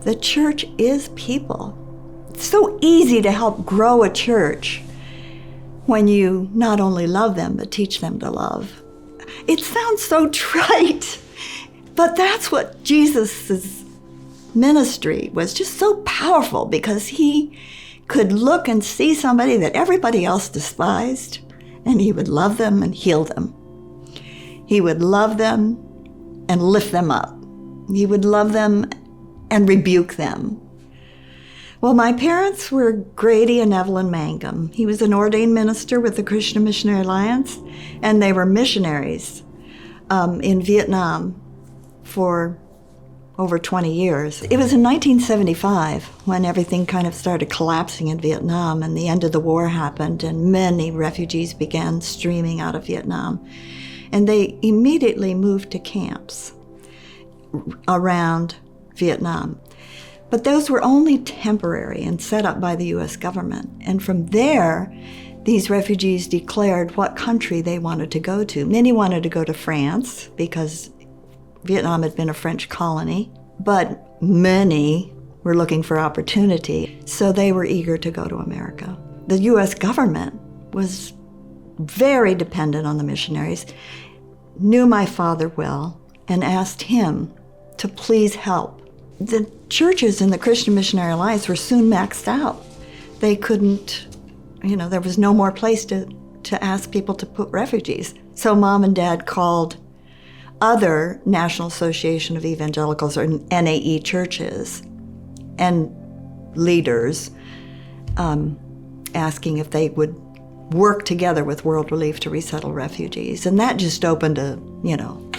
The church is people. It's so easy to help grow a church when you not only love them, but teach them to love. It sounds so trite, but that's what Jesus' ministry was, just so powerful, because he could look and see somebody that everybody else despised, and he would love them and heal them. He would love them and lift them up. He would love them and rebuke them. Well, my parents were Grady and Evelyn Mangham. He was an ordained minister with the Christian Missionary Alliance, and they were missionaries in Vietnam for over 20 years. It was in 1975 when everything kind of started collapsing in Vietnam, and the end of the war happened, and many refugees began streaming out of Vietnam. And they immediately moved to camps around Vietnam. But those were only temporary and set up by the U.S. government. And from there, these refugees declared what country they wanted to go to. Many wanted to go to France because Vietnam had been a French colony, but many were looking for opportunity, so they were eager to go to America. The U.S. government was very dependent on the missionaries, knew my father well, and asked him to please help. The churches in the Christian Missionary Alliance were soon maxed out. They couldn't, there was no more place to ask people to put refugees. So Mom and Dad called other National Association of Evangelicals, or NAE churches, and leaders, asking if they would work together with World Relief to resettle refugees. And that just opened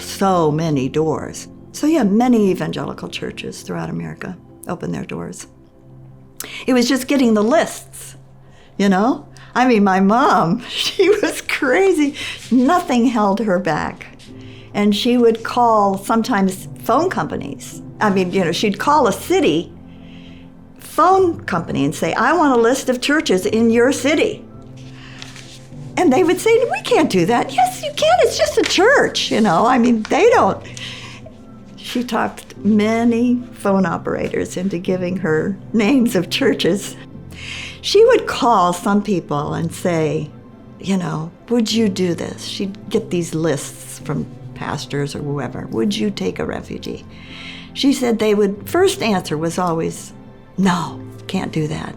so many doors. So yeah, many evangelical churches throughout America opened their doors. It was just getting the lists, my mom, she was crazy. Nothing held her back. And she would call sometimes phone companies. She'd call a city phone company and say, I want a list of churches in your city. And they would say, we can't do that. Yes, you can. It's just a church, they don't. She talked many phone operators into giving her names of churches. She would call some people and say, would you do this? She'd get these lists from pastors or whoever. Would you take a refugee? She said first answer was always, no, can't do that.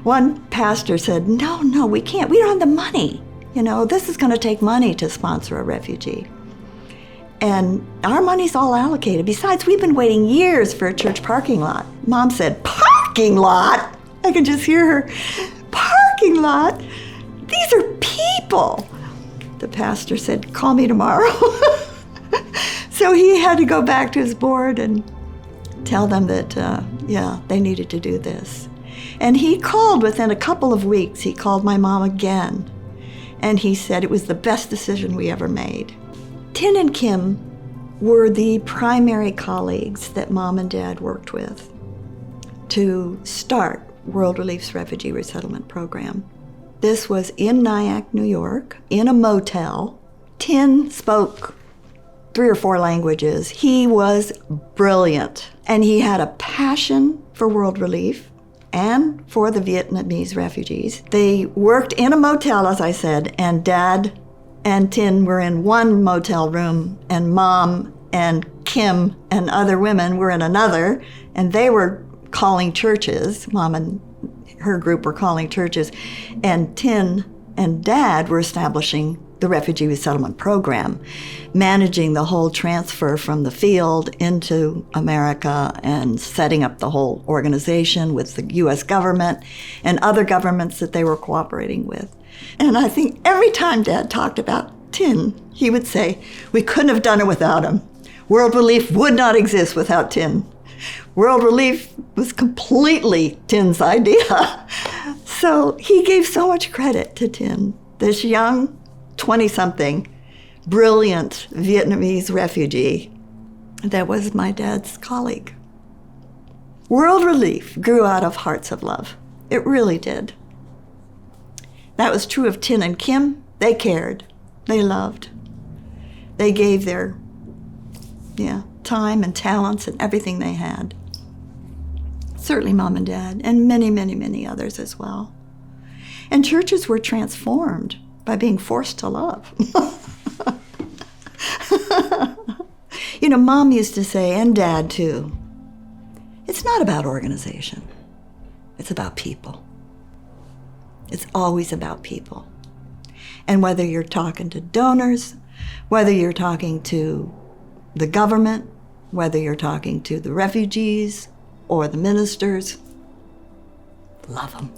One pastor said, no, we can't. We don't have the money. This is going to take money to sponsor a refugee. And our money's all allocated. Besides, we've been waiting years for a church parking lot. Mom said, parking lot? I could just hear her. Parking lot? These are people. The pastor said, call me tomorrow. So he had to go back to his board and tell them that, they needed to do this. And he called within a couple of weeks. He called my mom again. And he said it was the best decision we ever made. Tin and Kim were the primary colleagues that Mom and Dad worked with to start World Relief's Refugee Resettlement Program. This was in Nyack, New York, in a motel. Tin spoke 3 or 4 languages. He was brilliant, and he had a passion for World Relief and for the Vietnamese refugees. They worked in a motel, as I said, and Dad and Tin were in one motel room, and Mom and Kim and other women were in another, and they were calling churches. Mom and her group were calling churches, and Tin and Dad were establishing the Refugee Resettlement Program, managing the whole transfer from the field into America and setting up the whole organization with the U.S. government and other governments that they were cooperating with. And I think every time Dad talked about Tin, he would say, we couldn't have done it without him. World Relief would not exist without Tin. World Relief was completely Tin's idea. So he gave so much credit to Tin, this young 20-something, brilliant Vietnamese refugee that was my dad's colleague. World Relief grew out of hearts of love. It really did. That was true of Tin and Kim. They cared. They loved. They gave their time and talents and everything they had. certainly Mom and Dad, and many, many, many others as well. And churches were transformed by being forced to love. You know, Mom used to say, and Dad too, it's not about organization. It's about people. It's always about people. And whether you're talking to donors, whether you're talking to the government, whether you're talking to the refugees or the ministers, love them.